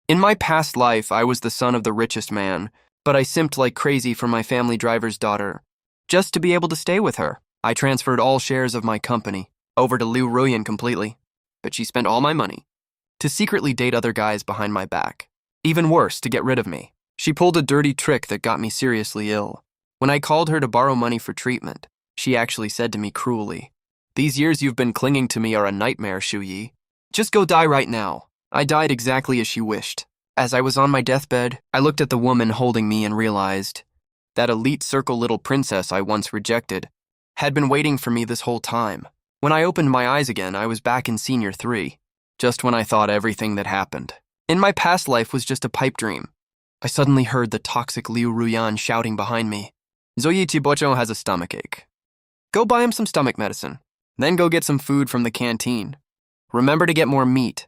In my past life, I was the son of the richest man, but I simped like crazy for my family driver's daughter. Just to be able to stay with her, I transferred all shares of my company over to Liu Ruyan completely, but she spent all my money to secretly date other guys behind my back. Even worse, to get rid of me. She pulled a dirty trick that got me seriously ill. When I called her to borrow money for treatment, she actually said to me cruelly, "These years you've been clinging to me are a nightmare, Shu Yi. Just go die right now." I died exactly as she wished. As I was on my deathbed, I looked at the woman holding me and realized that elite circle little princess I once rejected had been waiting for me this whole time. When I opened my eyes again, I was back in Senior 3, just when I thought everything that happened in my past life was just a pipe dream. I suddenly heard the toxic Liu Ruyan shouting behind me, "Zoyi Chibocho has a stomachache. Go buy him some stomach medicine. Then go get some food from the canteen. Remember to get more meat.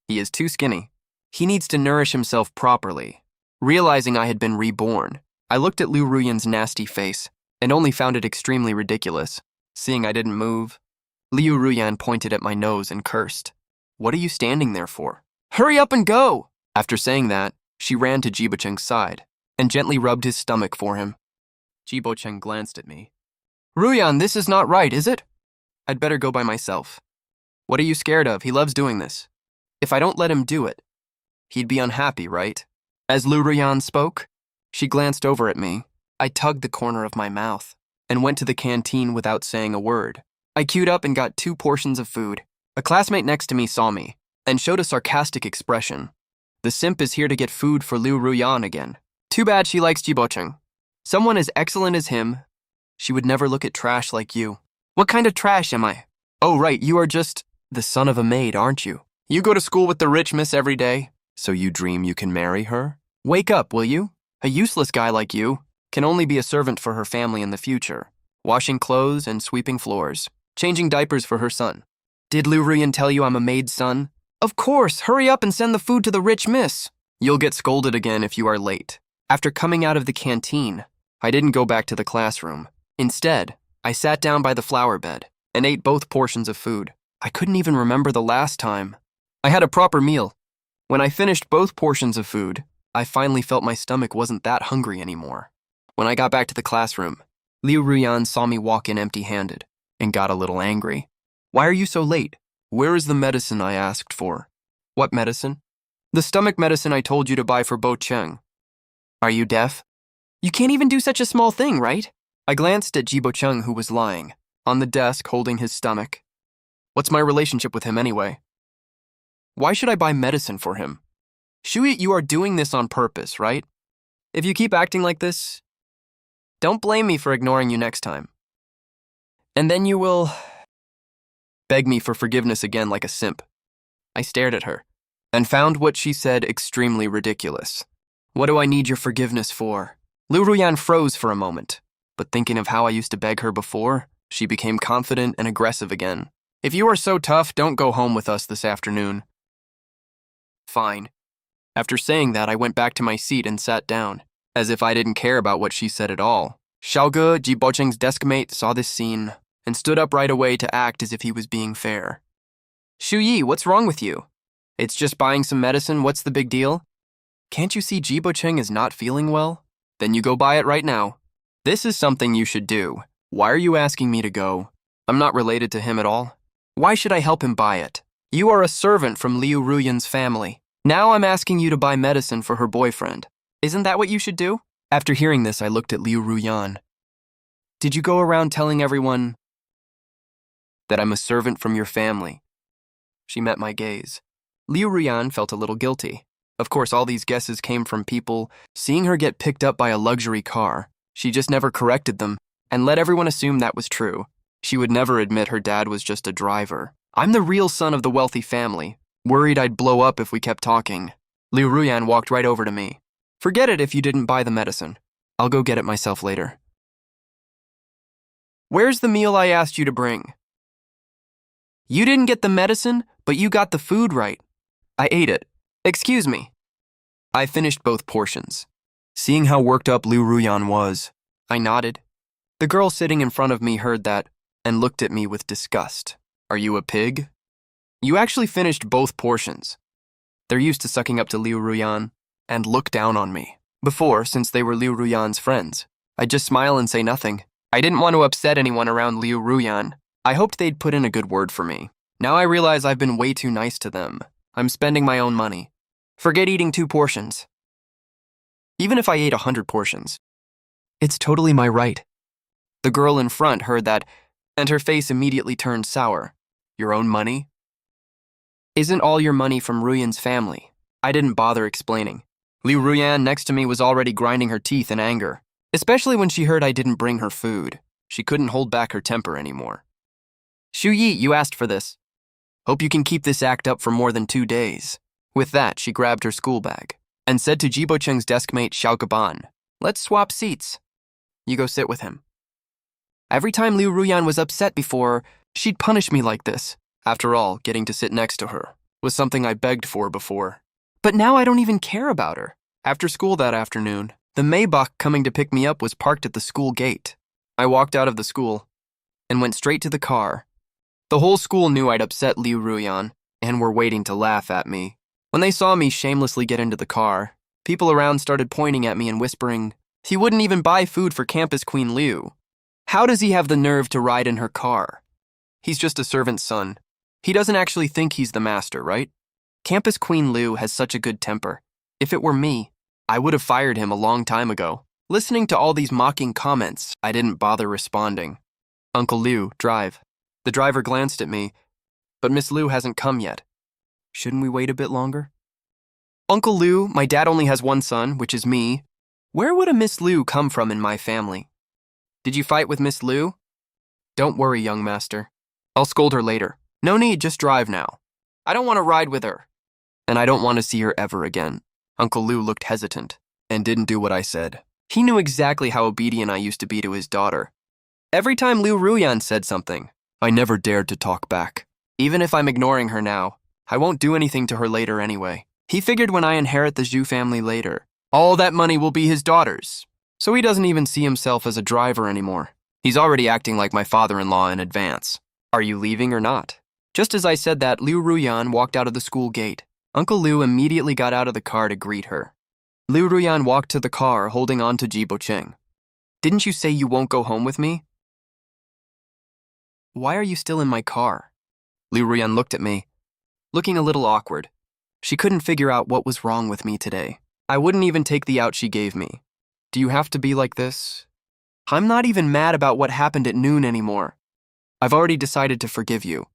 He is too skinny. He needs to nourish himself properly." Realizing I had been reborn, I looked at Liu Ruyan's nasty face and only found it extremely ridiculous. Seeing I didn't move, Liu Ruyan pointed at my nose and cursed. "What are you standing there for? Hurry up and go!" After saying that, she ran to Jibocheng's side and gently rubbed his stomach for him. Jibocheng glanced at me. "Ruyan, this is not right, is it? I'd better go by myself." "What are you scared of? He loves doing this. If I don't let him do it, he'd be unhappy, right?" As Liu Ruyan spoke, she glanced over at me. I tugged the corner of my mouth and went to the canteen without saying a word. I queued up and got 2 portions of food. A classmate next to me saw me and showed a sarcastic expression. "The simp is here to get food for Liu Ruyan again. Too bad she likes Jibocheng. Someone as excellent as him, she would never look at trash like you." "What kind of trash am I?" "Oh right, you are just the son of a maid, aren't you? You go to school with the rich miss every day, so you dream you can marry her? Wake up, will you? A useless guy like you can only be a servant for her family in the future, washing clothes and sweeping floors, changing diapers for her son. Did Liu Ruyan tell you I'm a maid's son? Of course, hurry up and send the food to the rich miss. You'll get scolded again if you are late." After coming out of the canteen, I didn't go back to the classroom. Instead, I sat down by the flower bed and ate both portions of food. I couldn't even remember the last time I had a proper meal. When I finished both portions of food, I finally felt my stomach wasn't that hungry anymore. When I got back to the classroom, Liu Ruyan saw me walk in empty-handed and got a little angry. "Why are you so late? Where is the medicine I asked for?" "What medicine?" "The stomach medicine I told you to buy for Bo Cheng." "Are you deaf? You can't even do such a small thing, right?" I glanced at Jibocheng, who was lying on the desk holding his stomach. What's my relationship with him anyway? Why should I buy medicine for him? Shui, you are doing this on purpose, right? If you keep acting like this, don't blame me for ignoring you next time. And then you will beg me for forgiveness again like a simp. I stared at her and found what she said extremely ridiculous. What do I need your forgiveness for? Liu Ruyan froze for a moment, but thinking of how I used to beg her before, she became confident and aggressive again. If you are so tough, don't go home with us this afternoon. Fine. After saying that, I went back to my seat and sat down, as if I didn't care about what she said at all. Xiaoge, Jibocheng's deskmate, saw this scene and stood up right away to act as if he was being fair. Shu Yi, what's wrong with you? It's just buying some medicine, what's the big deal? Can't you see Jibocheng is not feeling well? Then you go buy it right now. This is something you should do. Why are you asking me to go? I'm not related to him at all. Why should I help him buy it? You are a servant from Liu Ruyan's family. Now I'm asking you to buy medicine for her boyfriend. Isn't that what you should do? After hearing this, I looked at Liu Ruyan. Did you go around telling everyone that I'm a servant from your family? She met my gaze. Liu Ruyan felt a little guilty. Of course, all these guesses came from people seeing her get picked up by a luxury car. She just never corrected them and let everyone assume that was true. She would never admit her dad was just a driver. I'm the real son of the wealthy family. Worried I'd blow up if we kept talking. Liu Ruyan walked right over to me. Forget it if you didn't buy the medicine. I'll go get it myself later. Where's the meal I asked you to bring? You didn't get the medicine, but you got the food right. I ate it. Excuse me. I finished both portions. Seeing how worked up Liu Ruyan was, I nodded. The girl sitting in front of me heard that and looked at me with disgust. Are you a pig? You actually finished both portions. They're used to sucking up to Liu Ruyan and look down on me. Before, since they were Liu Ruyan's friends, I'd just smile and say nothing. I didn't want to upset anyone around Liu Ruyan. I hoped they'd put in a good word for me. Now I realize I've been way too nice to them. I'm spending my own money. Forget eating 2 portions. Even if I ate 100 portions. It's totally my right. The girl in front heard that, and her face immediately turned sour. Your own money? Isn't all your money from Ruyan's family? I didn't bother explaining. Liu Ruyan next to me was already grinding her teeth in anger, especially when she heard I didn't bring her food. She couldn't hold back her temper anymore. Shu Yi, you asked for this. Hope you can keep this act up for more than 2 days. With that, she grabbed her school bag and said to Jibo Cheng's deskmate Xiao Gaban, let's swap seats. You go sit with him. Every time Liu Ruyan was upset before, she'd punish me like this. After all, getting to sit next to her was something I begged for before. But now I don't even care about her. After school that afternoon, the Maybach coming to pick me up was parked at the school gate. I walked out of the school and went straight to the car. The whole school knew I'd upset Liu Ruyan and were waiting to laugh at me. When they saw me shamelessly get into the car, people around started pointing at me and whispering, he wouldn't even buy food for campus queen Liu. How does he have the nerve to ride in her car? He's just a servant's son. He doesn't actually think he's the master, right? Campus queen Liu has such a good temper. If it were me, I would have fired him a long time ago. Listening to all these mocking comments, I didn't bother responding. Uncle Liu, drive. The driver glanced at me, but Miss Liu hasn't come yet. Shouldn't we wait a bit longer? Uncle Liu, my dad only has one son, which is me. Where would a Miss Liu come from in my family? Did you fight with Miss Liu? Don't worry, young master. I'll scold her later. No need, just drive now. I don't want to ride with her. And I don't want to see her ever again. Uncle Liu looked hesitant and didn't do what I said. He knew exactly how obedient I used to be to his daughter. Every time Liu Ruyan said something, I never dared to talk back. Even if I'm ignoring her now, I won't do anything to her later anyway. He figured when I inherit the Zhu family later, all that money will be his daughter's. So he doesn't even see himself as a driver anymore. He's already acting like my father-in-law in advance. Are you leaving or not? Just as I said that, Liu Ruyan walked out of the school gate. Uncle Liu immediately got out of the car to greet her. Liu Ruyan walked to the car, holding on to Jibo Cheng. Didn't you say you won't go home with me? Why are you still in my car? Liu Ruyan looked at me, looking a little awkward. She couldn't figure out what was wrong with me today. I wouldn't even take the out she gave me. Do you have to be like this? I'm not even mad about what happened at noon anymore. I've already decided to forgive you.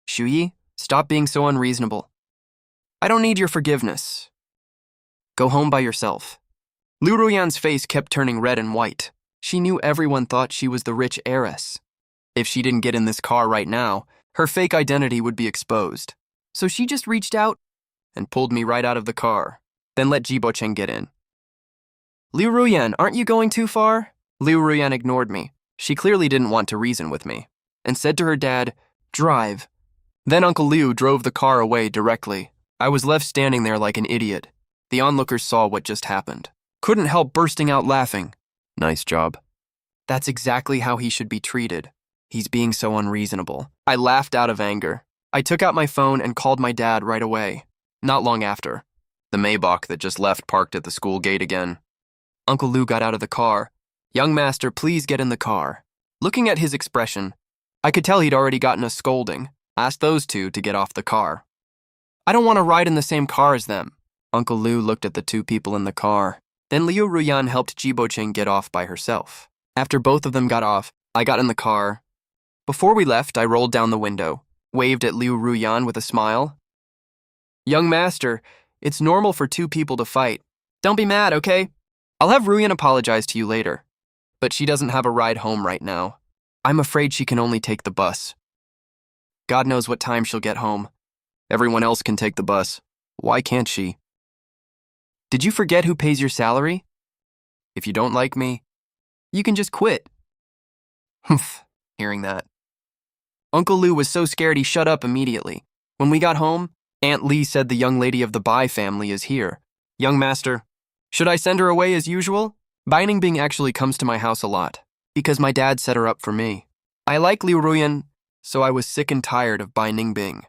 Shuyi, stop being so unreasonable. I don't need your forgiveness. Go home by yourself. Liu Ruyan's face kept turning red and white. She knew everyone thought she was the rich heiress. If she didn't get in this car right now, her fake identity would be exposed. So she just reached out and pulled me right out of the car, then let Jibo Cheng get in. Liu Ruyan, aren't you going too far? Liu Ruyan ignored me. She clearly didn't want to reason with me, and said to her dad, drive. Then Uncle Liu drove the car away directly. I was left standing there like an idiot. The onlookers saw what just happened. Couldn't help bursting out laughing. Nice job. That's exactly how he should be treated. He's being so unreasonable. I laughed out of anger. I took out my phone and called my dad right away. Not long after, the Maybach that just left parked at the school gate again. Uncle Liu got out of the car. Young master, please get in the car. Looking at his expression, I could tell he'd already gotten a scolding. Asked those two to get off the car. I don't want to ride in the same car as them. Uncle Liu looked at the 2 people in the car. Then Liu Ruyan helped Jibo Cheng get off by herself. After both of them got off, I got in the car. Before we left, I rolled down the window, waved at Liu Ruyan with a smile. Young master, it's normal for 2 people to fight. Don't be mad, okay? I'll have Ruyan apologize to you later. But she doesn't have a ride home right now. I'm afraid she can only take the bus. God knows what time she'll get home. Everyone else can take the bus. Why can't she? Did you forget who pays your salary? If you don't like me, you can just quit. Humph, hearing that. Uncle Liu was so scared he shut up immediately. When we got home, Aunt Lee said the young lady of the Bai family is here. Young master, should I send her away as usual? Bai Ningbing actually comes to my house a lot, because my dad set her up for me. I like Liu Ruyan, so I was sick and tired of Bai Ningbing.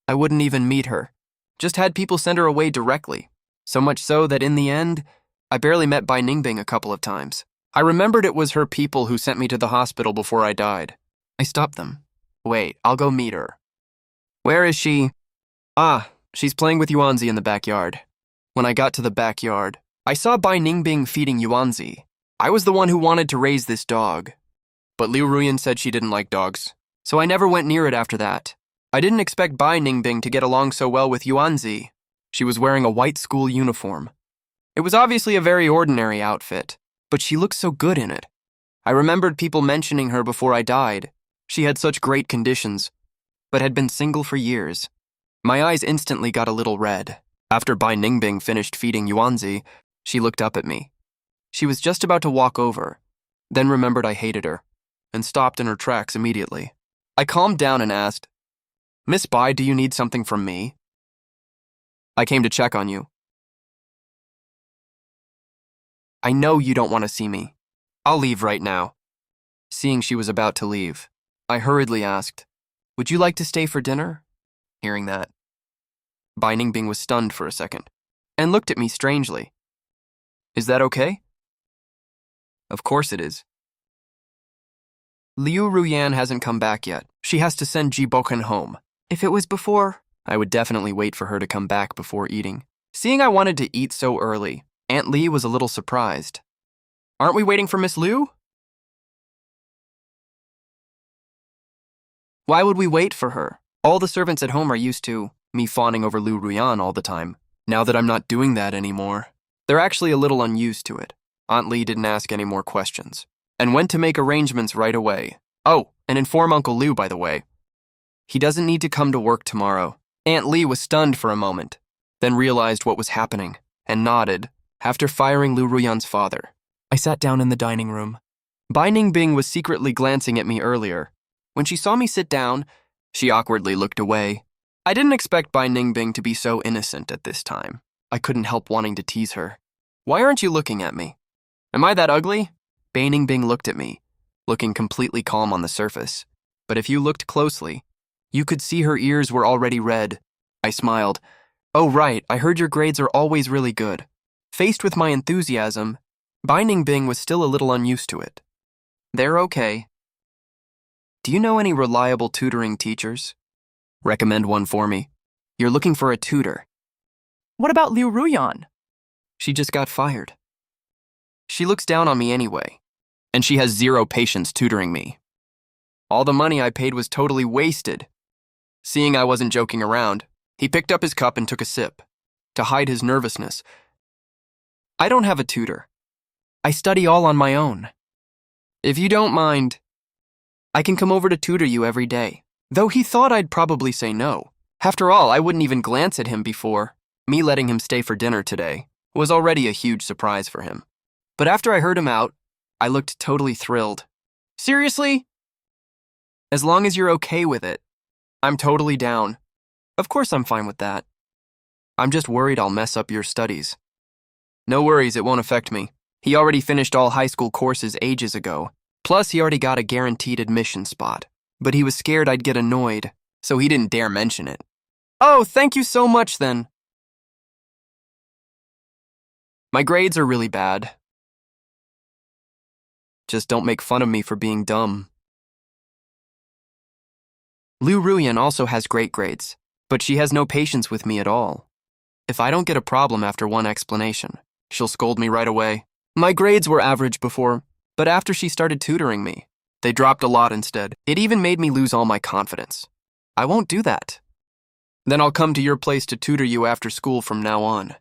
I wouldn't even meet her. Just had people send her away directly. So much so that in the end, I barely met Bai Ningbing a couple of times. I remembered it was her people who sent me to the hospital before I died. I stopped them. Wait, I'll go meet her. Where is she? Ah, she's playing with Yuanzi in the backyard. When I got to the backyard, I saw Bai Ningbing feeding Yuanzi. I was the one who wanted to raise this dog. But Liu Ruyan said she didn't like dogs, so I never went near it after that. I didn't expect Bai Ningbing to get along so well with Yuanzi. She was wearing a white school uniform. It was obviously a very ordinary outfit, but she looked so good in it. I remembered people mentioning her before I died. She had such great conditions, but had been single for years. My eyes instantly got a little red. After Bai Ningbing finished feeding Yuanzi, she looked up at me. She was just about to walk over, then remembered I hated her, and stopped in her tracks immediately. I calmed down and asked, "Miss Bai, do you need something from me?" "I came to check on you." "I know you don't want to see me. I'll leave right now." Seeing she was about to leave, I hurriedly asked, "Would you like to stay for dinner?" Hearing that, Bai Ningbing was stunned for a second, and looked at me strangely. "Is that okay?" "Of course it is." Liu Ruyan hasn't come back yet. She has to send Jiboken home. If it was before, I would definitely wait for her to come back before eating. Seeing I wanted to eat so early, Aunt Lee was a little surprised. "Aren't we waiting for Miss Liu?" "Why would we wait for her? All the servants at home are used to me fawning over Liu Ruyan all the time. Now that I'm not doing that anymore, they're actually a little unused to it." Aunt Lee didn't ask any more questions, and went to make arrangements right away. "Oh, and inform Uncle Liu, by the way. He doesn't need to come to work tomorrow." Aunt Lee was stunned for a moment, then realized what was happening, and nodded, after firing Liu Ruyan's father. I sat down in the dining room. Bai Ningbing was secretly glancing at me earlier. When she saw me sit down, she awkwardly looked away. I didn't expect Bai Ningbing to be so innocent at this time. I couldn't help wanting to tease her. "Why aren't you looking at me? Am I that ugly?" Bai Ningbing looked at me, looking completely calm on the surface. But if you looked closely, you could see her ears were already red. I smiled. "Oh right, I heard your grades are always really good." Faced with my enthusiasm, Bai Ningbing was still a little unused to it. "They're okay. Do you know any reliable tutoring teachers? Recommend one for me. You're looking for a tutor." "What about Liu Ruyan?" "She just got fired. She looks down on me anyway, and she has zero patience tutoring me. All the money I paid was totally wasted." Seeing I wasn't joking around, he picked up his cup and took a sip, to hide his nervousness. "I don't have a tutor. I study all on my own. If you don't mind, I can come over to tutor you every day." Though he thought I'd probably say no. After all, I wouldn't even glance at him before. Me letting him stay for dinner today was already a huge surprise for him. But after I heard him out, I looked totally thrilled. "Seriously? As long as you're okay with it, I'm totally down." "Of course I'm fine with that. I'm just worried I'll mess up your studies." "No worries, it won't affect me. He already finished all high school courses ages ago. Plus, he already got a guaranteed admission spot. But he was scared I'd get annoyed, so he didn't dare mention it." "Oh, thank you so much then." "My grades are really bad. Just don't make fun of me for being dumb." Liu Ruyan also has great grades, but she has no patience with me at all. If I don't get a problem after one explanation, she'll scold me right away. My grades were average before, but after she started tutoring me, they dropped a lot instead. It even made me lose all my confidence. I won't do that. Then I'll come to your place to tutor you after school from now on.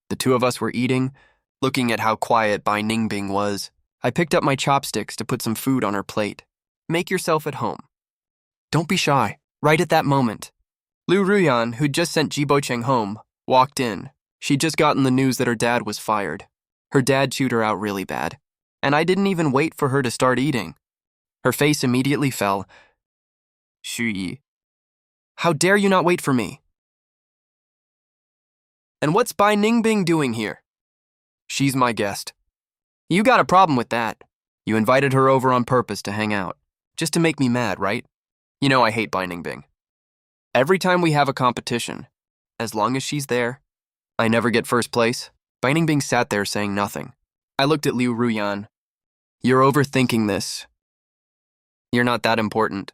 The two of us were eating, looking at how quiet Bai Ningbing was. I picked up my chopsticks to put some food on her plate. "Make yourself at home. Don't be shy." Right at that moment, Liu Ruyan, who'd just sent Jibocheng home, walked in. She'd just gotten the news that her dad was fired. Her dad chewed her out really bad, and I didn't even wait for her to start eating. Her face immediately fell. "Xu Yi, how dare you not wait for me? And what's Bai Ningbing doing here?" "She's my guest." "You got a problem with that. You invited her over on purpose to hang out, just to make me mad, right? You know I hate Bai Ningbing. Every time we have a competition, As long as she's there. I never get first place. Bing sat there saying nothing. I looked at Liu Ruyan. You're overthinking this. You're not that important.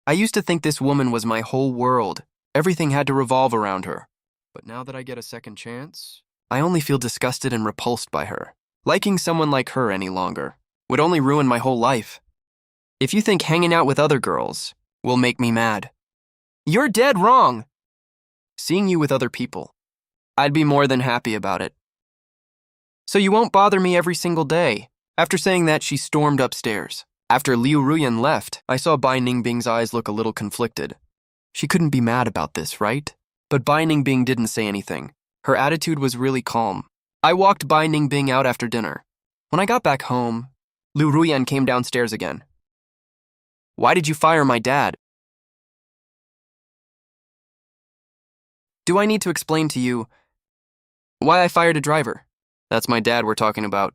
I used to think this woman was my whole world. Everything had to revolve around her. But now that I get a second chance, I only feel disgusted and repulsed by her. Liking someone like her any longer would only ruin my whole life. If you think hanging out with other girls will make me mad, you're dead wrong. Seeing you with other people, I'd be more than happy about it. So you won't bother me every single day. After saying that, she stormed upstairs. After Liu Ruyan left, I saw Bai Ningbing's eyes look a little conflicted. She couldn't be mad about this, right? But Bai Ningbing didn't say anything. Her attitude was really calm. I walked Bai Ningbing out after dinner. When I got back home, Liu Ruyan came downstairs again. Why did you fire my dad? Do I need to explain to you why I fired a driver? That's my dad we're talking about.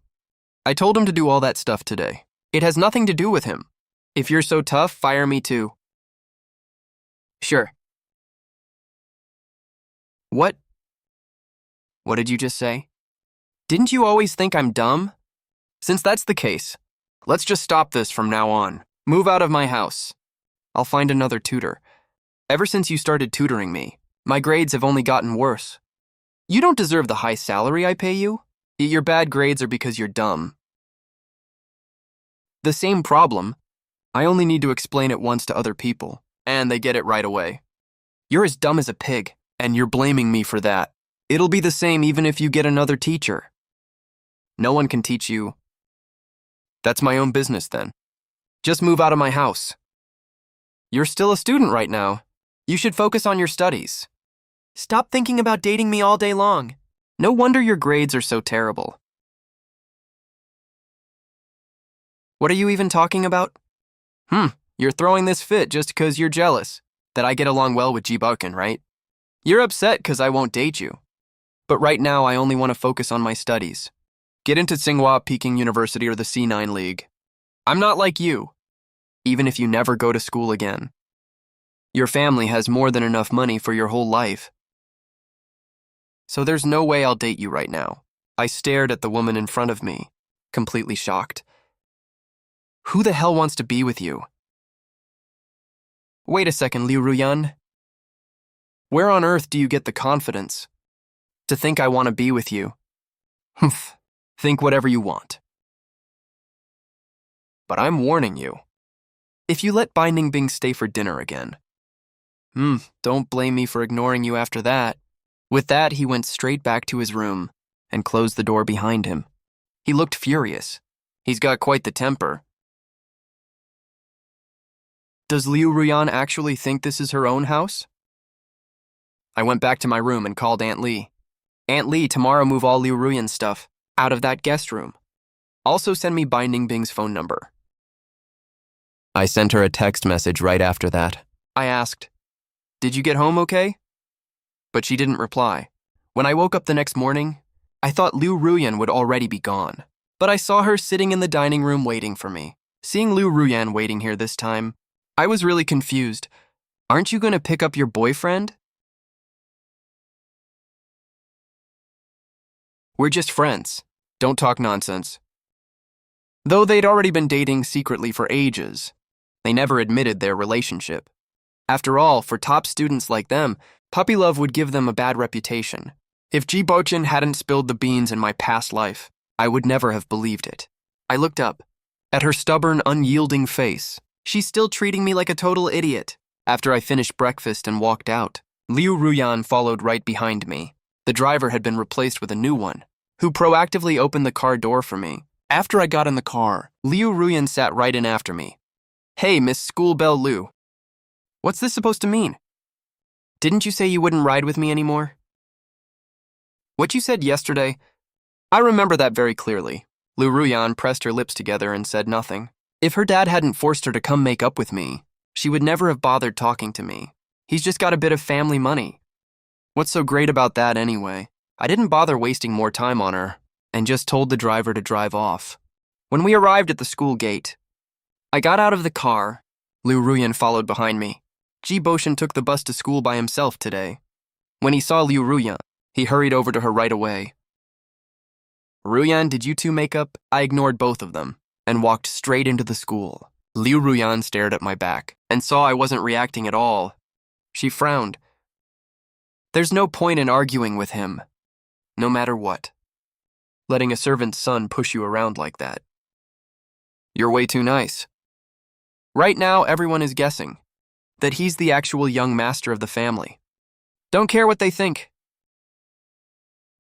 I told him to do all that stuff today. It has nothing to do with him. If you're so tough, fire me too. Sure. What? What did you just say? Didn't you always think I'm dumb? Since that's the case, let's just stop this from now on. Move out of my house. I'll find another tutor. Ever since you started tutoring me, my grades have only gotten worse. You don't deserve the high salary I pay you. Your bad grades are because you're dumb. The same problem. I only need to explain it once to other people, and they get it right away. You're as dumb as a pig, and you're blaming me for that. It'll be the same even if you get another teacher. No one can teach you. That's my own business then. Just move out of my house. You're still a student right now. You should focus on your studies. Stop thinking about dating me all day long. No wonder your grades are so terrible. What are you even talking about? You're throwing this fit just because you're jealous that I get along well with Jibukin, right? You're upset because I won't date you. But right now, I only want to focus on my studies. Get into Tsinghua Peking University or the C9 League. I'm not like you, even if you never go to school again. Your family has more than enough money for your whole life. So there's no way I'll date you right now. I stared at the woman in front of me, completely shocked. Who the hell wants to be with you? Wait a second, Liu Ruyan. Where on earth do you get the confidence to think I want to be with you? Humph. Think whatever you want. But I'm warning you. If you let Bai Ningbing stay for dinner again. Don't blame me for ignoring you after that. With that, he went straight back to his room and closed the door behind him. He looked furious. He's got quite the temper. Does Liu Ruyan actually think this is her own house? I went back to my room and called Aunt Lee. Aunt Lee, tomorrow move all Liu Ruyan's stuff out of that guest room. Also send me Bai Ningbing's phone number. I sent her a text message right after that. I asked, "Did you get home okay?" But she didn't reply. When I woke up the next morning, I thought Liu Ruyan would already be gone. But I saw her sitting in the dining room waiting for me. Seeing Liu Ruyan waiting here this time, I was really confused. Aren't you going to pick up your boyfriend? We're just friends. Don't talk nonsense. Though they'd already been dating secretly for ages, they never admitted their relationship. After all, for top students like them, puppy love would give them a bad reputation. If Ji Bochin hadn't spilled the beans in my past life, I would never have believed it. I looked up at her stubborn, unyielding face. She's still treating me like a total idiot. After I finished breakfast and walked out, Liu Ruyan followed right behind me. The driver had been replaced with a new one, who proactively opened the car door for me. After I got in the car, Liu Ruyan sat right in after me. Hey, Miss School Bell Liu. What's this supposed to mean? Didn't you say you wouldn't ride with me anymore? What you said yesterday, I remember that very clearly. Liu Ruyan pressed her lips together and said nothing. If her dad hadn't forced her to come make up with me, she would never have bothered talking to me. He's just got a bit of family money. What's so great about that anyway? I didn't bother wasting more time on her and just told the driver to drive off. When we arrived at the school gate, I got out of the car. Liu Ruyan followed behind me. Ji Bochin took the bus to school by himself today. When he saw Liu Ruyan, he hurried over to her right away. Ruyan, did you two make up? I ignored both of them and walked straight into the school. Liu Ruyan stared at my back and saw I wasn't reacting at all. She frowned. There's no point in arguing with him, no matter what. Letting a servant's son push you around like that. You're way too nice. Right now, everyone is guessing that he's the actual young master of the family. Don't care what they think.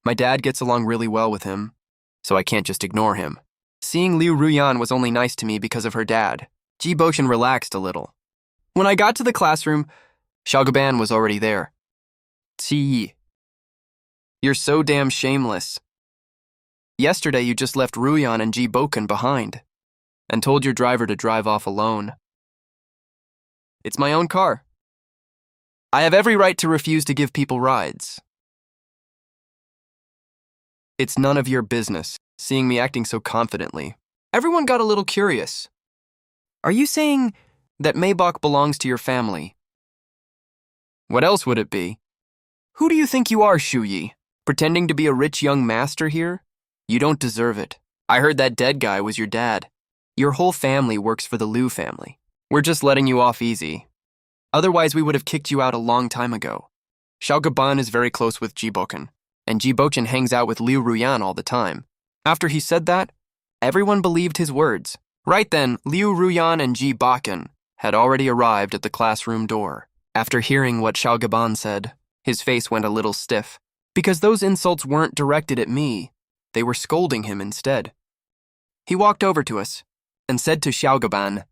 My dad gets along really well with him, so I can't just ignore him. Seeing Liu Ruyan was only nice to me because of her dad. Ji Bochen relaxed a little. When I got to the classroom, Xiaogaban was already there. Ti, you're so damn shameless. Yesterday you just left Ruyan and Ji Bochen behind and told your driver to drive off alone. It's my own car. I have every right to refuse to give people rides. It's none of your business, seeing me acting so confidently. Everyone got a little curious. Are you saying that Maybach belongs to your family? What else would it be? Who do you think you are, Shu Yi? Pretending to be a rich young master here? You don't deserve it. I heard that dead guy was your dad. Your whole family works for the Liu family. We're just letting you off easy. Otherwise, we would have kicked you out a long time ago. Xiaogaban is very close with Ji Bochen, and Ji Bochen hangs out with Liu Ruyan all the time. After he said that, everyone believed his words. Right then, Liu Ruyan and Ji Bochen had already arrived at the classroom door. After hearing what Xiaogaban said, his face went a little stiff, because those insults weren't directed at me. They were scolding him instead. He walked over to us and said to Xiaogaban,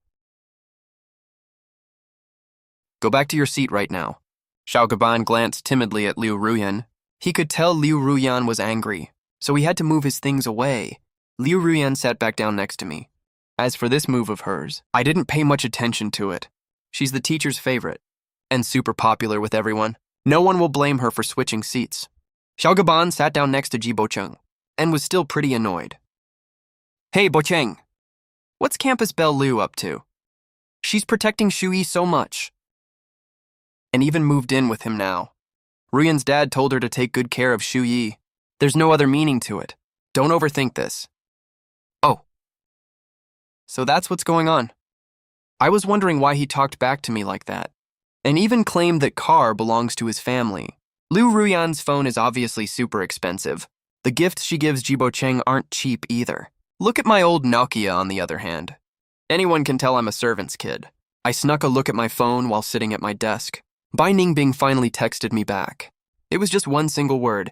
"Go back to your seat right now." Xiaogaban glanced timidly at Liu Ruyan. He could tell Liu Ruyan was angry, so he had to move his things away. Liu Ruyan sat back down next to me. As for this move of hers, I didn't pay much attention to it. She's the teacher's favorite, and super popular with everyone. No one will blame her for switching seats. Xiaogaban sat down next to Ji Bocheng, and was still pretty annoyed. Hey, Bocheng, what's Campus Belle Liu up to? She's protecting Shu Yi so much. And even moved in with him now. Ruyan's dad told her to take good care of Shu Yi. There's no other meaning to it. Don't overthink this. Oh. So that's what's going on. I was wondering why he talked back to me like that, and even claimed that car belongs to his family. Liu Ruyan's phone is obviously super expensive. The gifts she gives Ji Bocheng aren't cheap either. Look at my old Nokia, on the other hand. Anyone can tell I'm a servant's kid. I snuck a look at my phone while sitting at my desk. Bai Ningbing finally texted me back. It was just one single word.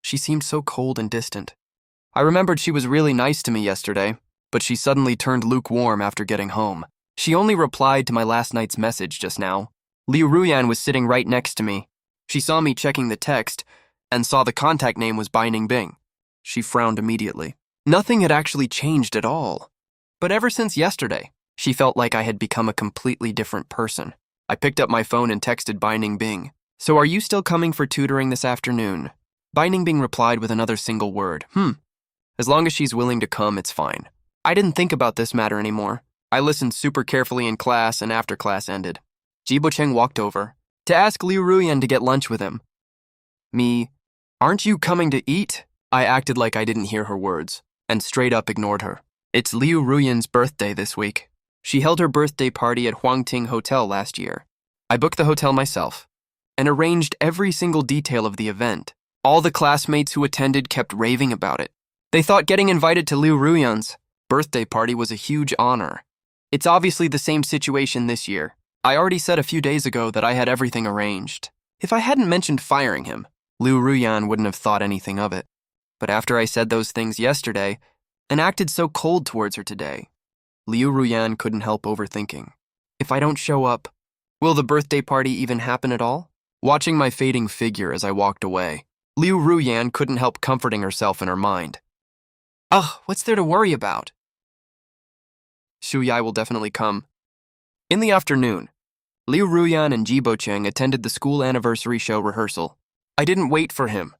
She seemed so cold and distant. I remembered she was really nice to me yesterday, but she suddenly turned lukewarm after getting home. She only replied to my last night's message just now. Liu Ruyan was sitting right next to me. She saw me checking the text and saw the contact name was Bai Ningbing. She frowned immediately. Nothing had actually changed at all. But ever since yesterday, she felt like I had become a completely different person. I picked up my phone and texted Bai Ningbing. So are you still coming for tutoring this afternoon? Bai Ningbing replied with another single word. As long as she's willing to come, it's fine. I didn't think about this matter anymore. I listened super carefully in class, and after class ended, Ji Bocheng walked over to ask Liu Ruyan to get lunch with him. Me, aren't you coming to eat? I acted like I didn't hear her words, and straight up ignored her. It's Liu Ruyan's birthday this week. She held her birthday party at Huangting Hotel last year. I booked the hotel myself, and arranged every single detail of the event. All the classmates who attended kept raving about it. They thought getting invited to Liu Ruyan's birthday party was a huge honor. It's obviously the same situation this year. I already said a few days ago that I had everything arranged. If I hadn't mentioned firing him, Liu Ruyan wouldn't have thought anything of it. But after I said those things yesterday, and acted so cold towards her today, Liu Ruyan couldn't help overthinking. If I don't show up, will the birthday party even happen at all? Watching my fading figure as I walked away, Liu Ruyan couldn't help comforting herself in her mind. Ugh, what's there to worry about? Shu Yi will definitely come. In the afternoon, Liu Ruyan and Ji Bocheng attended the school anniversary show rehearsal. I didn't wait for him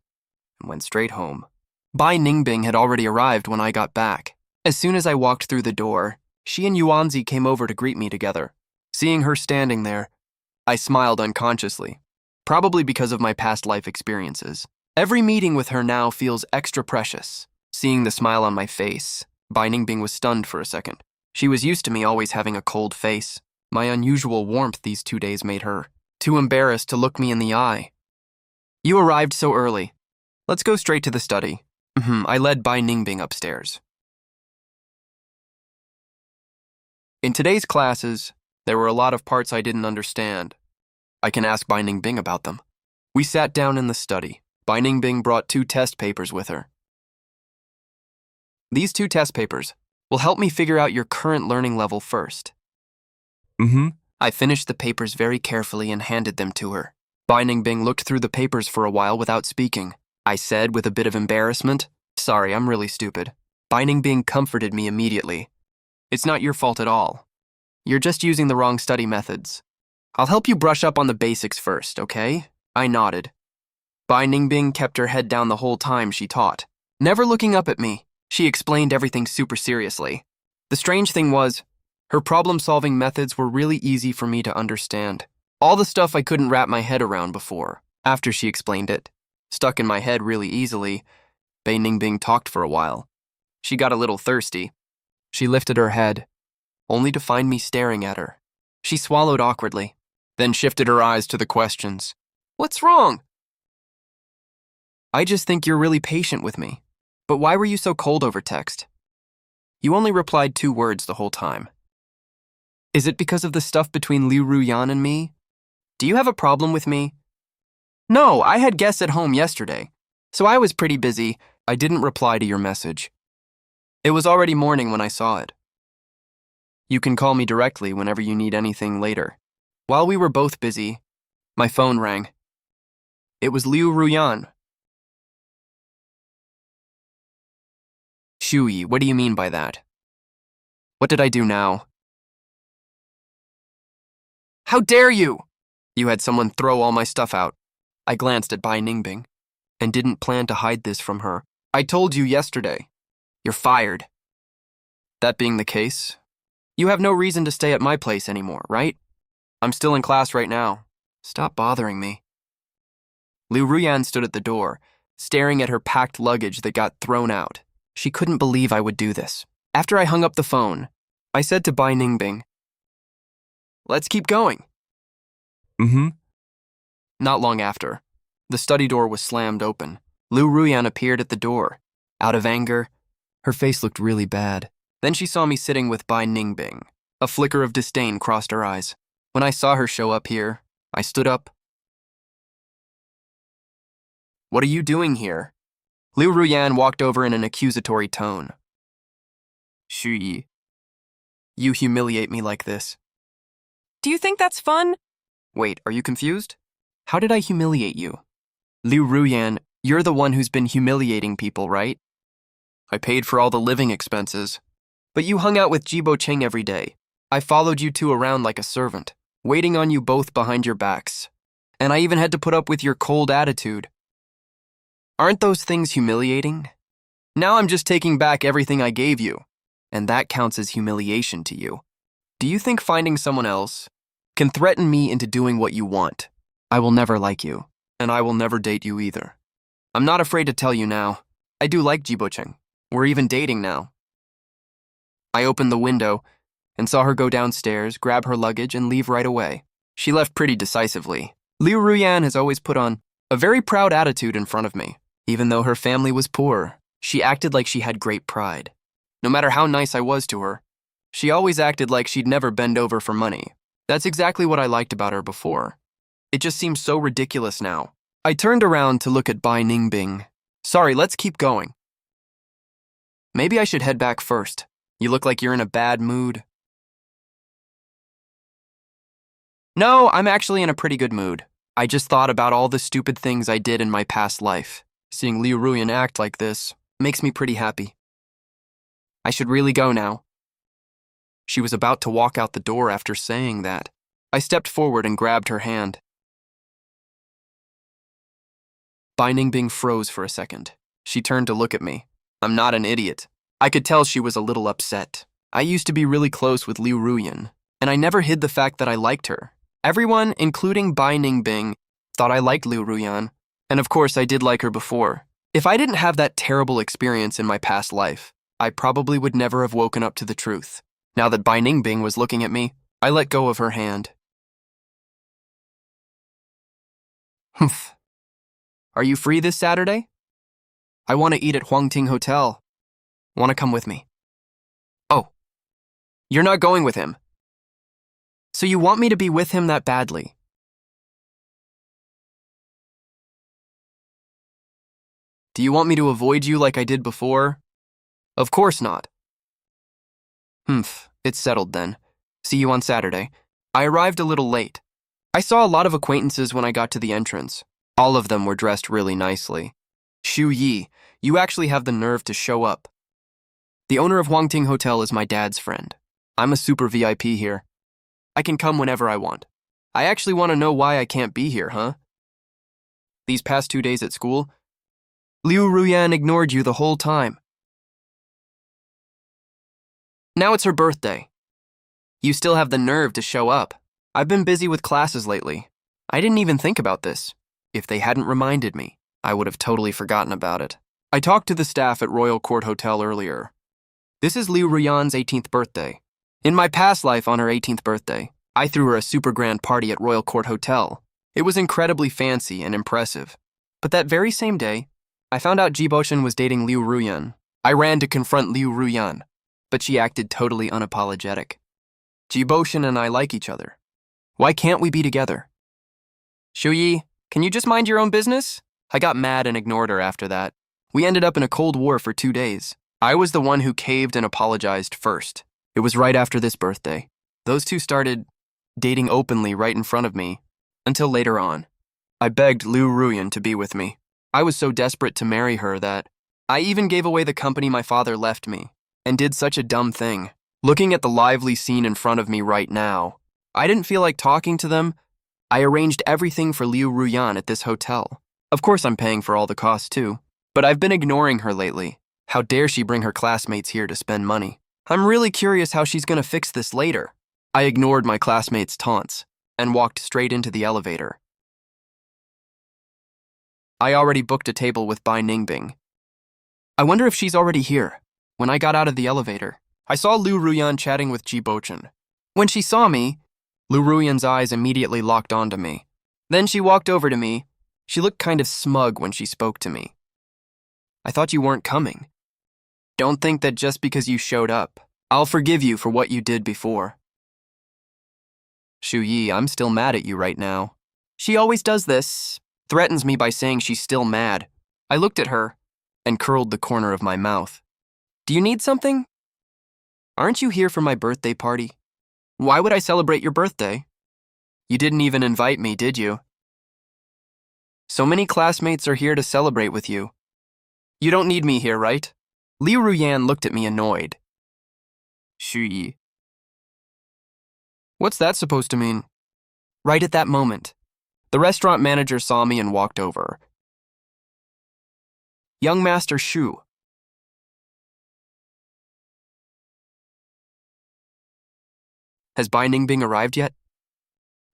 and went straight home. Bai Ningbing had already arrived when I got back. As soon as I walked through the door, she and Yuanzi came over to greet me together. Seeing her standing there, I smiled unconsciously. probably because of my past life experiences. Every meeting with her now feels extra precious. Seeing the smile on my face, Bai Ningbing was stunned for a second. She was used to me always having a cold face. My unusual warmth these 2 days made her too embarrassed to look me in the eye. You arrived so early. Let's go straight to the study. I led Bai Ningbing upstairs. In today's classes, there were a lot of parts I didn't understand. I can ask Bai Ningbing about them. We sat down in the study. Bai Ningbing brought 2 test papers with her. These 2 test papers will help me figure out your current learning level first. I finished the papers very carefully and handed them to her. Bai Ningbing looked through the papers for a while without speaking. I said with a bit of embarrassment, "Sorry, I'm really stupid." Bai Ningbing comforted me immediately. "It's not your fault at all. You're just using the wrong study methods. I'll help you brush up on the basics first, okay?" I nodded. Bai Ningbing kept her head down the whole time she taught, never looking up at me. She explained everything super seriously. The strange thing was, her problem-solving methods were really easy for me to understand. All the stuff I couldn't wrap my head around before, after she explained it, stuck in my head really easily. Bai Ningbing talked for a while. She got a little thirsty. She lifted her head, only to find me staring at her. She swallowed awkwardly, then shifted her eyes to the questions. "What's wrong?" "I just think you're really patient with me. But why were you so cold over text? You only replied 2 words the whole time. Is it because of the stuff between Liu Ruyan and me? Do you have a problem with me?" "No, I had guests at home yesterday, so I was pretty busy. I didn't reply to your message. It was already morning when I saw it. You can call me directly whenever you need anything later." While we were both busy, my phone rang. It was Liu Ruyan. "Shui, what do you mean by that? What did I do now?" "How dare you! You had someone throw all my stuff out." I glanced at Bai Ningbing and didn't plan to hide this from her. "I told you yesterday. You're fired." "That being the case, you have no reason to stay at my place anymore, right? I'm still in class right now. Stop bothering me." Liu Ruyan stood at the door, staring at her packed luggage that got thrown out. She couldn't believe I would do this. After I hung up the phone, I said to Bai Ningbing, "Let's keep going." Not long after, the study door was slammed open. Liu Ruyan appeared at the door. Out of anger, her face looked really bad. Then she saw me sitting with Bai Ningbing. A flicker of disdain crossed her eyes. When I saw her show up here, I stood up. "What are you doing here?" Liu Ruyan walked over in an accusatory tone. "Shui, you humiliate me like this." "Do you think that's fun?" "Wait, are you confused? How did I humiliate you?" "Liu Ruyan, you're the one who's been humiliating people, right? I paid for all the living expenses. But you hung out with Jibo Cheng every day. I followed you 2 around like a servant, waiting on you both behind your backs. And I even had to put up with your cold attitude. Aren't those things humiliating? Now I'm just taking back everything I gave you, and that counts as humiliation to you. Do you think finding someone else can threaten me into doing what you want? I will never like you, and I will never date you either. I'm not afraid to tell you now. I do like Jibo Cheng. We're even dating now." I opened the window and saw her go downstairs, grab her luggage, and leave right away. She left pretty decisively. Liu Ruyan has always put on a very proud attitude in front of me. Even though her family was poor, she acted like she had great pride. No matter how nice I was to her, she always acted like she'd never bend over for money. That's exactly what I liked about her before. It just seems so ridiculous now. I turned around to look at Bai Ningbing. "Sorry, let's keep going." "Maybe I should head back first. You look like you're in a bad mood." "No, I'm actually in a pretty good mood. I just thought about all the stupid things I did in my past life. Seeing Liu Ruyan act like this makes me pretty happy. I should really go now." She was about to walk out the door after saying that. I stepped forward and grabbed her hand. Bai Ningbing froze for a second. She turned to look at me. I'm not an idiot. I could tell she was a little upset. I used to be really close with Liu Ruyan, and I never hid the fact that I liked her. Everyone, including Bai Ningbing, Thought I liked Liu Ruyan. And of course, I did like her before. If I didn't have that terrible experience in my past life, I probably would never have woken up to the truth. Now that Bai Ningbing was looking at me, I let go of her hand. Humph. Are you free this Saturday? I want to eat at Huangting Hotel. Want to come with me? Oh, you're not going with him. So you want me to be with him that badly? Do you want me to avoid you like I did before? Of course not. Humph, it's settled then. See you on Saturday. I arrived a little late. I saw a lot of acquaintances when I got to the entrance. All of them were dressed really nicely. Shu Yi, you actually have the nerve to show up. The owner of Huangting Hotel is my dad's friend. I'm a super VIP here. I can come whenever I want. I actually want to know why I can't be here, huh? These past 2 days at school, Liu Ruyan ignored you the whole time. Now it's her birthday. You still have the nerve to show up. I've been busy with classes lately. I didn't even think about this. If they hadn't reminded me, I would have totally forgotten about it. I talked to the staff at Royal Court Hotel earlier. This is Liu Ruyan's 18th birthday. In my past life on her 18th birthday, I threw her a super grand party at Royal Court Hotel. It was incredibly fancy and impressive. But that very same day, I found out Jiboshin was dating Liu Ruyan. I ran to confront Liu Ruyan, but she acted totally unapologetic. Jiboshin and I like each other. Why can't we be together? Shuyi, can you just mind your own business? I got mad and ignored her after that. We ended up in a cold war for 2 days. I was the one who caved and apologized first. It was right after this birthday. Those two started dating openly right in front of me, until later on. I begged Liu Ruyan to be with me. I was so desperate to marry her that I even gave away the company my father left me, and did such a dumb thing. Looking at the lively scene in front of me right now, I didn't feel like talking to them. I arranged everything for Liu Ruyan at this hotel. Of course I'm paying for all the costs too, but I've been ignoring her lately. How dare she bring her classmates here to spend money? I'm really curious how she's gonna fix this later. I ignored my classmates' taunts and walked straight into the elevator. I already booked a table with Bai Ningbing. I wonder if she's already here. When I got out of the elevator, I saw Liu Ruyan chatting with Ji Bochin. When she saw me, Liu Ruyan's eyes immediately locked onto me. Then she walked over to me. She looked kind of smug when she spoke to me. I thought you weren't coming. Don't think that just because you showed up, I'll forgive you for what you did before. Shu Yi, I'm still mad at you right now. She always does this. Threatens me by saying she's still mad. I looked at her and curled the corner of my mouth. Do you need something? Aren't you here for my birthday party? Why would I celebrate your birthday? You didn't even invite me, did you? So many classmates are here to celebrate with you. You don't need me here, right? Liu Ruyan looked at me annoyed. Shu Yi. What's that supposed to mean? Right at that moment, the restaurant manager saw me and walked over. Young Master Shu. Has Bai Ningbing arrived yet?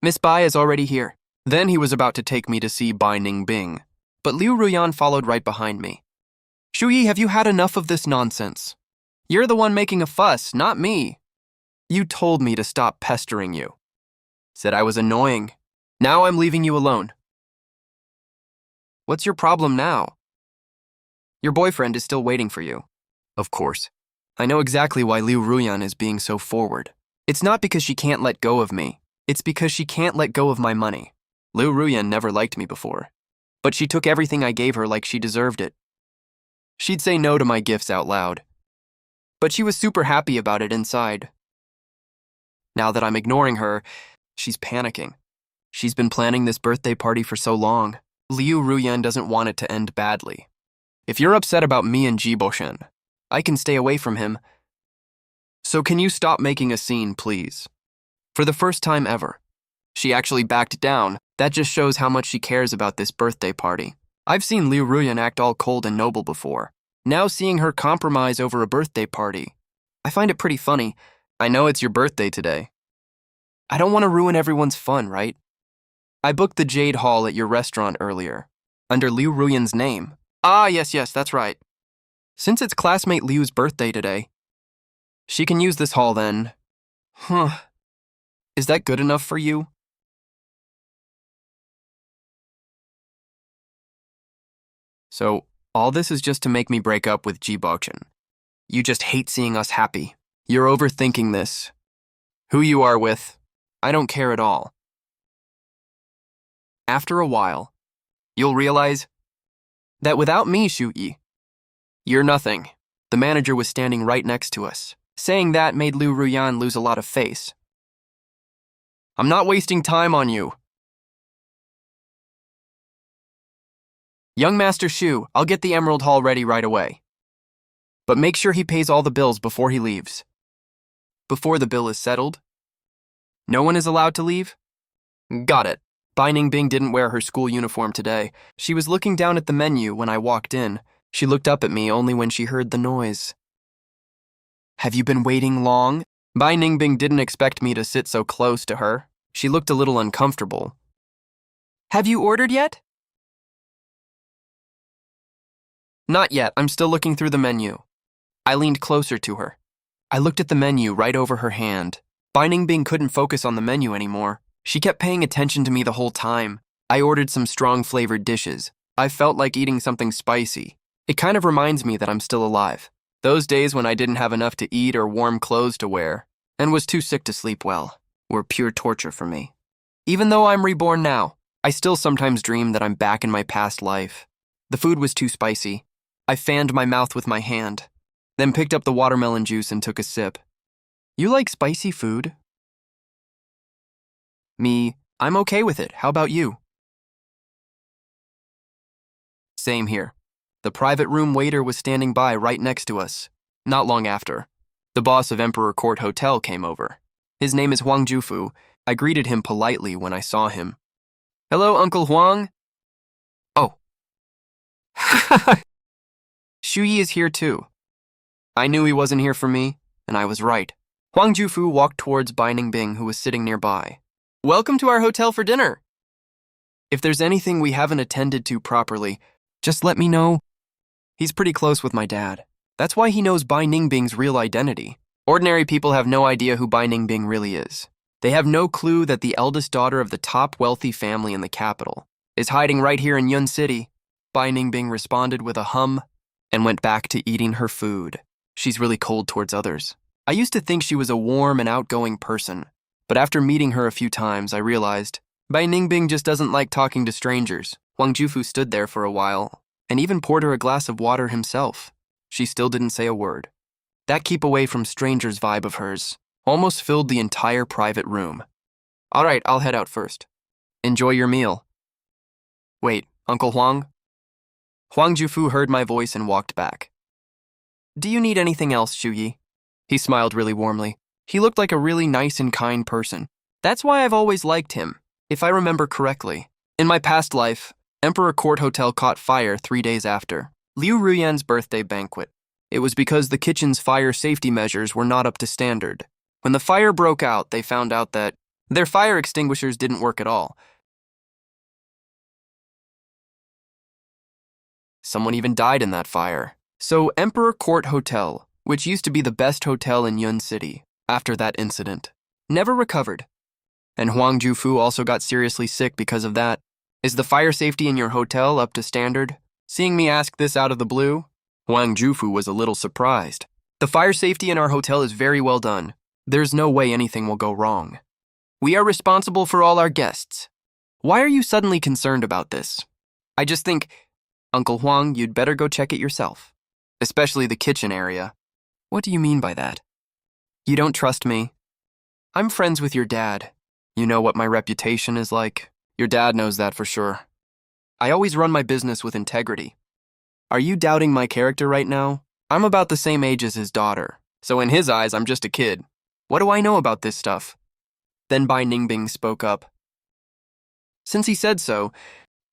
Miss Bai is already here. Then he was about to take me to see Bai Ningbing, but Liu Ruyan followed right behind me. Shu Yi, have you had enough of this nonsense? You're the one making a fuss, not me. You told me to stop pestering you. Said I was annoying. Now I'm leaving you alone. What's your problem now? Your boyfriend is still waiting for you. Of course. I know exactly why Liu Ruyan is being so forward. It's not because she can't let go of me. It's because she can't let go of my money. Liu Ruyan never liked me before, but she took everything I gave her like she deserved it. She'd say no to my gifts out loud, but she was super happy about it inside. Now that I'm ignoring her, she's panicking. She's been planning this birthday party for so long. Liu Ruyan doesn't want it to end badly. If you're upset about me and Ji Boshin, I can stay away from him. So can you stop making a scene, please? For the first time ever, she actually backed down. That just shows how much she cares about this birthday party. I've seen Liu Ruyan act all cold and noble before. Now seeing her compromise over a birthday party, I find it pretty funny. I know it's your birthday today. I don't want to ruin everyone's fun, right? I booked the Jade Hall at your restaurant earlier, under Liu Ruyan's name. Ah, yes, that's right. Since it's classmate Liu's birthday today, she can use this hall then. Huh. Is that good enough for you? So, all this is just to make me break up with Ji Bochen. You just hate seeing us happy. You're overthinking this. Who you are with, I don't care at all. After a while, you'll realize that without me, Shu-yi, you're nothing. The manager was standing right next to us. Saying that made Liu Ruyan lose a lot of face. I'm not wasting time on you. Young Master Shu, I'll get the Emerald Hall ready right away. But make sure he pays all the bills before he leaves. Before the bill is settled? No one is allowed to leave? Got it. Bai Ningbing didn't wear her school uniform today. She was looking down at the menu when I walked in. She looked up at me only when she heard the noise. Have you been waiting long? Bai Ningbing didn't expect me to sit so close to her. She looked a little uncomfortable. Have you ordered yet? Not yet. I'm still looking through the menu. I leaned closer to her. I looked at the menu right over her hand. Bai Ningbing couldn't focus on the menu anymore. She kept paying attention to me the whole time. I ordered some strong-flavored dishes. I felt like eating something spicy. It kind of reminds me that I'm still alive. Those days when I didn't have enough to eat or warm clothes to wear, and was too sick to sleep well, were pure torture for me. Even though I'm reborn now, I still sometimes dream that I'm back in my past life. The food was too spicy. I fanned my mouth with my hand, then picked up the watermelon juice and took a sip. You like spicy food? Me, I'm okay with it. How about you? Same here. The private room waiter was standing by right next to us. Not long after, the boss of Emperor Court Hotel came over. His name is Huang Jufu. I greeted him politely when I saw him. Hello, Uncle Huang. Oh. Shu-yi is here too. I knew he wasn't here for me, and I was right. Huang Jufu walked towards Bai Ningbing, who was sitting nearby. Welcome to our hotel for dinner. If there's anything we haven't attended to properly, just let me know. He's pretty close with my dad. That's why he knows Bai Ningbing's real identity. Ordinary people have no idea who Bai Ningbing really is. They have no clue that the eldest daughter of the top wealthy family in the capital is hiding right here in Yun City. Bai Ningbing responded with a hum and went back to eating her food. She's really cold towards others. I used to think she was a warm and outgoing person, but after meeting her a few times, I realized Bai Ningbing just doesn't like talking to strangers. Huang Jufu stood there for a while and even poured her a glass of water himself. She still didn't say a word. That keep away from strangers vibe of hers almost filled the entire private room. All right, I'll head out first. Enjoy your meal. Wait, Uncle Huang? Huang Jufu heard my voice and walked back. Do you need anything else, Shu-yi? He smiled really warmly. He looked like a really nice and kind person. That's why I've always liked him, if I remember correctly. In my past life, Emperor Court Hotel caught fire 3 days after Liu Ruyan's birthday banquet. It was because the kitchen's fire safety measures were not up to standard. When the fire broke out, they found out that their fire extinguishers didn't work at all. Someone even died in that fire. So Emperor Court Hotel, which used to be the best hotel in Yun City after that incident, never recovered. And Huang Jufu also got seriously sick because of that. Is the fire safety in your hotel up to standard? Seeing me ask this out of the blue, Huang Jufu was a little surprised. The fire safety in our hotel is very well done. There's no way anything will go wrong. We are responsible for all our guests. Why are you suddenly concerned about this? I just think, Uncle Huang, you'd better go check it yourself. Especially the kitchen area. What do you mean by that? You don't trust me? I'm friends with your dad. You know what my reputation is like. Your dad knows that for sure. I always run my business with integrity. Are you doubting my character right now? I'm about the same age as his daughter, so in his eyes, I'm just a kid. What do I know about this stuff? Then Bai Ningbing spoke up. Since he said so,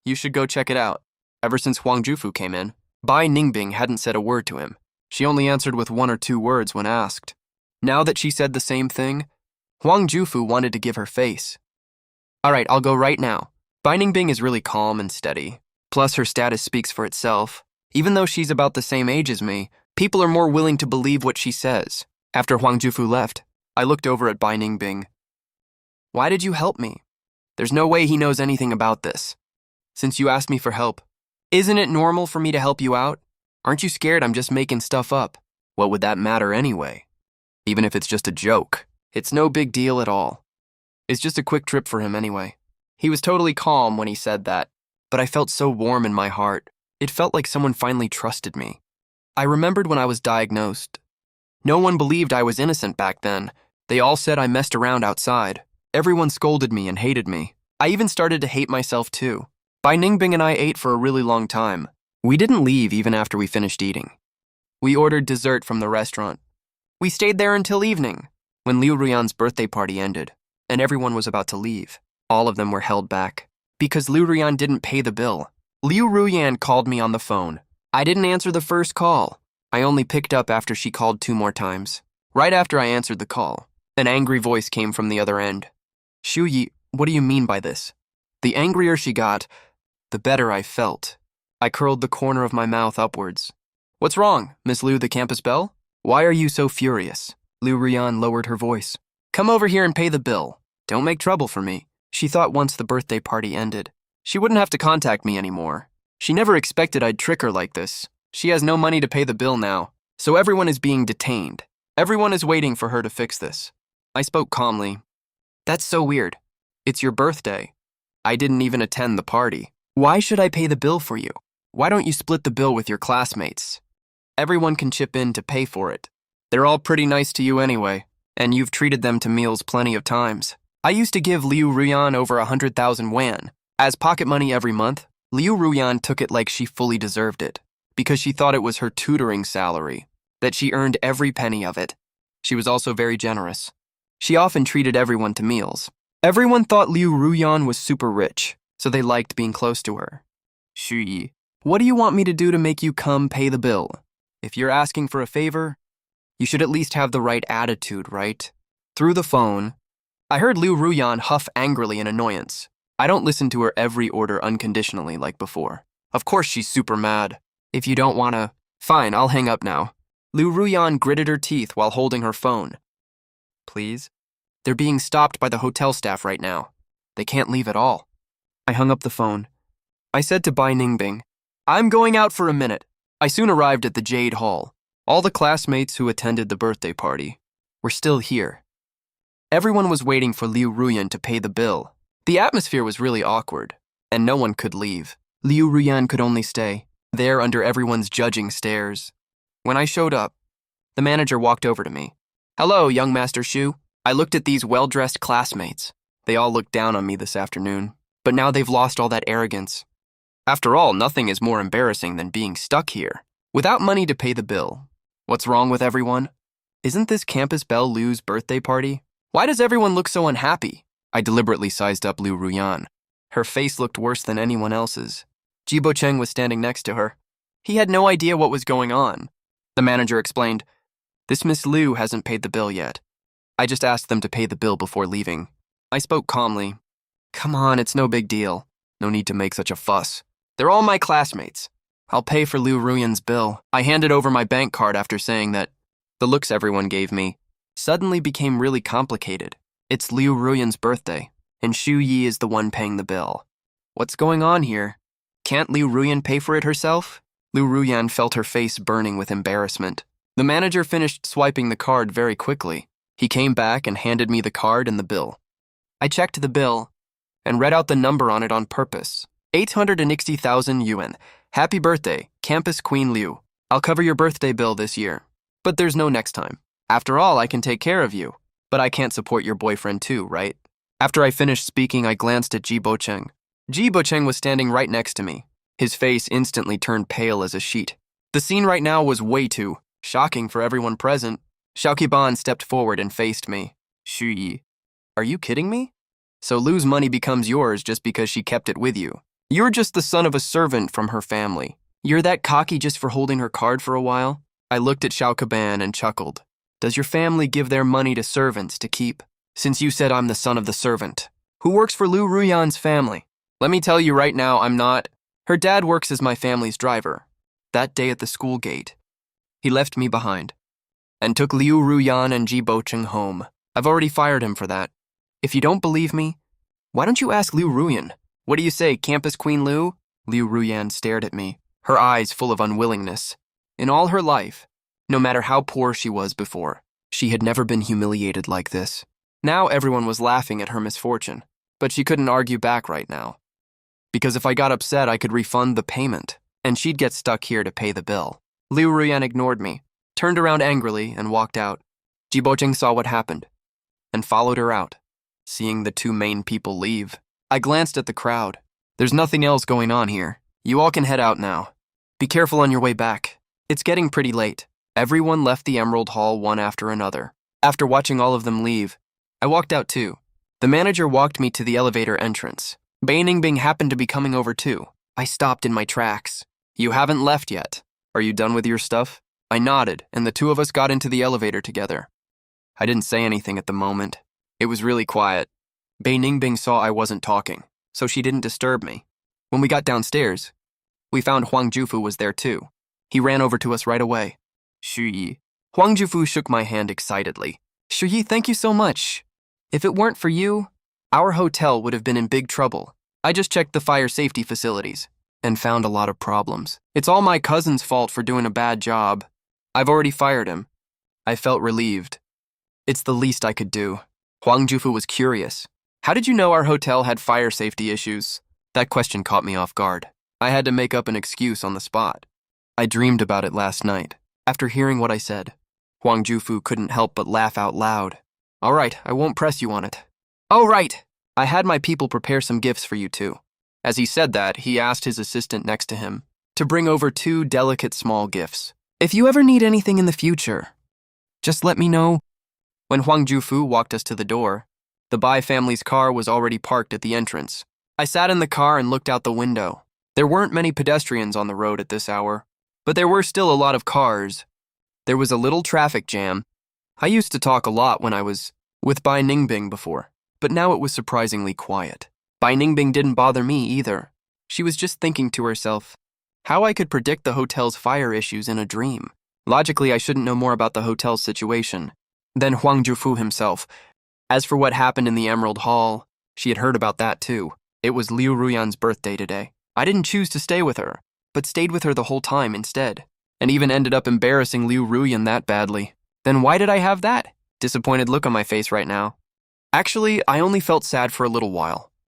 you should go check it out. Ever since Huang Jufu came in, Bai Ningbing hadn't said a word to him. She only answered with 1 or 2 words when asked. Now that she said the same thing, Huang Jufu wanted to give her face. All right, I'll go right now. Bing is really calm and steady. Plus, her status speaks for itself. Even though she's about the same age as me, people are more willing to believe what she says. After Huang Jufu left, I looked over at Bing. Why did you help me? There's no way he knows anything about this. Since you asked me for help, isn't it normal for me to help you out? Aren't you scared I'm just making stuff up? What would that matter anyway? Even if it's just a joke, it's no big deal at all. It's just a quick trip for him anyway. He was totally calm when he said that, but I felt so warm in my heart. It felt like someone finally trusted me. I remembered when I was diagnosed. No one believed I was innocent back then. They all said I messed around outside. Everyone scolded me and hated me. I even started to hate myself too. Bing and I ate for a really long time. We didn't leave even after we finished eating. We ordered dessert from the restaurant. We stayed there until evening, when Liu Ruyan's birthday party ended, and everyone was about to leave. All of them were held back, because Liu Ruyan didn't pay the bill. Liu Ruyan called me on the phone. I didn't answer the first call. I only picked up after she called 2 more times. Right after I answered the call, an angry voice came from the other end. Shuyi, what do you mean by this? The angrier she got, the better I felt. I curled the corner of my mouth upwards. What's wrong, Miss Liu the campus belle? Why are you so furious? Liu Ruyan lowered her voice. Come over here and pay the bill. Don't make trouble for me. She thought once the birthday party ended, she wouldn't have to contact me anymore. She never expected I'd trick her like this. She has no money to pay the bill now, so everyone is being detained. Everyone is waiting for her to fix this. I spoke calmly. That's so weird. It's your birthday. I didn't even attend the party. Why should I pay the bill for you? Why don't you split the bill with your classmates? Everyone can chip in to pay for it. They're all pretty nice to you anyway, and you've treated them to meals plenty of times. I used to give Liu Ruyan over 100,000 yuan. As pocket money every month, Liu Ruyan took it like she fully deserved it, because she thought it was her tutoring salary, that she earned every penny of it. She was also very generous. She often treated everyone to meals. Everyone thought Liu Ruyan was super rich, so they liked being close to her. Shuyi, what do you want me to do to make you come pay the bill? If you're asking for a favor, you should at least have the right attitude, right? Through the phone, I heard Liu Ruyan huff angrily in annoyance. I don't listen to her every order unconditionally like before. Of course she's super mad. If you don't wanna, fine, I'll hang up now. Liu Ruyan gritted her teeth while holding her phone. Please? They're being stopped by the hotel staff right now. They can't leave at all. I hung up the phone. I said to Bing, I'm going out for a minute. I soon arrived at the Jade Hall. All the classmates who attended the birthday party were still here. Everyone was waiting for Liu Ruyan to pay the bill. The atmosphere was really awkward, and no one could leave. Liu Ruyan could only stay, there under everyone's judging stares. When I showed up, the manager walked over to me. Hello, young Master Shu. I looked at these well-dressed classmates. They all looked down on me this afternoon, but now they've lost all that arrogance. After all, nothing is more embarrassing than being stuck here, without money to pay the bill. What's wrong with everyone? Isn't this campus belle Liu's birthday party? Why does everyone look so unhappy? I deliberately sized up Liu Ruyan. Her face looked worse than anyone else's. Jibo was standing next to her. He had no idea what was going on. The manager explained, This Miss Liu hasn't paid the bill yet. I just asked them to pay the bill before leaving. I spoke calmly. Come on, it's no big deal. No need to make such a fuss. They're all my classmates. I'll pay for Liu Ruyan's bill. I handed over my bank card after saying that. The looks everyone gave me suddenly became really complicated. It's Liu Ruyan's birthday, and Shu Yi is the one paying the bill. What's going on here? Can't Liu Ruyan pay for it herself? Liu Ruyan felt her face burning with embarrassment. The manager finished swiping the card very quickly. He came back and handed me the card and the bill. I checked the bill and read out the number on it on purpose. 860,000 yuan. Happy birthday, Campus Queen Liu. I'll cover your birthday bill this year. But there's no next time. After all, I can take care of you. But I can't support your boyfriend too, right? After I finished speaking, I glanced at Jibo Cheng. Jibo Cheng was standing right next to me. His face instantly turned pale as a sheet. The scene right now was way too shocking for everyone present. Xiaoqiban stepped forward and faced me. Shu Yi, are you kidding me? So Liu's money becomes yours just because she kept it with you. You're just the son of a servant from her family. You're that cocky just for holding her card for a while? I looked at Xiaoqiban and chuckled. Does your family give their money to servants to keep? Since you said I'm the son of the servant, who works for Liu Ruyan's family? Let me tell you right now, I'm not. Her dad works as my family's driver. That day at the school gate, he left me behind and took Liu Ruyan and Ji Bocheng home. I've already fired him for that. If you don't believe me, why don't you ask Liu Ruyan? What do you say, Campus Queen Liu? Liu Ruyan stared at me, her eyes full of unwillingness. In all her life, no matter how poor she was before, she had never been humiliated like this. Now everyone was laughing at her misfortune, but she couldn't argue back right now. Because if I got upset, I could refund the payment, and she'd get stuck here to pay the bill. Liu Ruyan ignored me, turned around angrily, and walked out. Ji Bocheng saw what happened, and followed her out. Seeing the two main people leave, I glanced at the crowd. There's nothing else going on here. You all can head out now. Be careful on your way back. It's getting pretty late. Everyone left the Emerald Hall one after another. After watching all of them leave, I walked out too. The manager walked me to the elevator entrance. Bai Ningbing happened to be coming over too. I stopped in my tracks. You haven't left yet. Are you done with your stuff? I nodded, and the two of us got into the elevator together. I didn't say anything at the moment. It was really quiet. Bai Ningbing saw I wasn't talking, so she didn't disturb me. When we got downstairs, we found Huang Jufu was there too. He ran over to us right away. Xu Yi. Huang Jufu shook my hand excitedly. Xu Yi, thank you so much. If it weren't for you, our hotel would have been in big trouble. I just checked the fire safety facilities and found a lot of problems. It's all my cousin's fault for doing a bad job. I've already fired him. I felt relieved. It's the least I could do. Huang Jufu was curious. How did you know our hotel had fire safety issues? That question caught me off guard. I had to make up an excuse on the spot. I dreamed about it last night. After hearing what I said, Huang Jufu couldn't help but laugh out loud. All right, I won't press you on it. Oh, right. I had my people prepare some gifts for you too. As he said that, he asked his assistant next to him to bring over 2 delicate small gifts. If you ever need anything in the future, just let me know. When Huang Jufu walked us to the door, the Bai family's car was already parked at the entrance. I sat in the car and looked out the window. There weren't many pedestrians on the road at this hour, but there were still a lot of cars. There was a little traffic jam. I used to talk a lot when I was with Bai Ningbing before, but now it was surprisingly quiet. Bai Ningbing didn't bother me either. She was just thinking to herself, how I could predict the hotel's fire issues in a dream. Logically, I shouldn't know more about the hotel's situation than Huang Jufu himself. As for what happened in the Emerald Hall, she had heard about that too. It was Liu Ruyan's birthday today. I didn't choose to stay with her, but stayed with her the whole time instead, and even ended up embarrassing Liu Ruyan that badly. Then why did I have that disappointed look on my face right now? Actually, I only felt sad for a little while.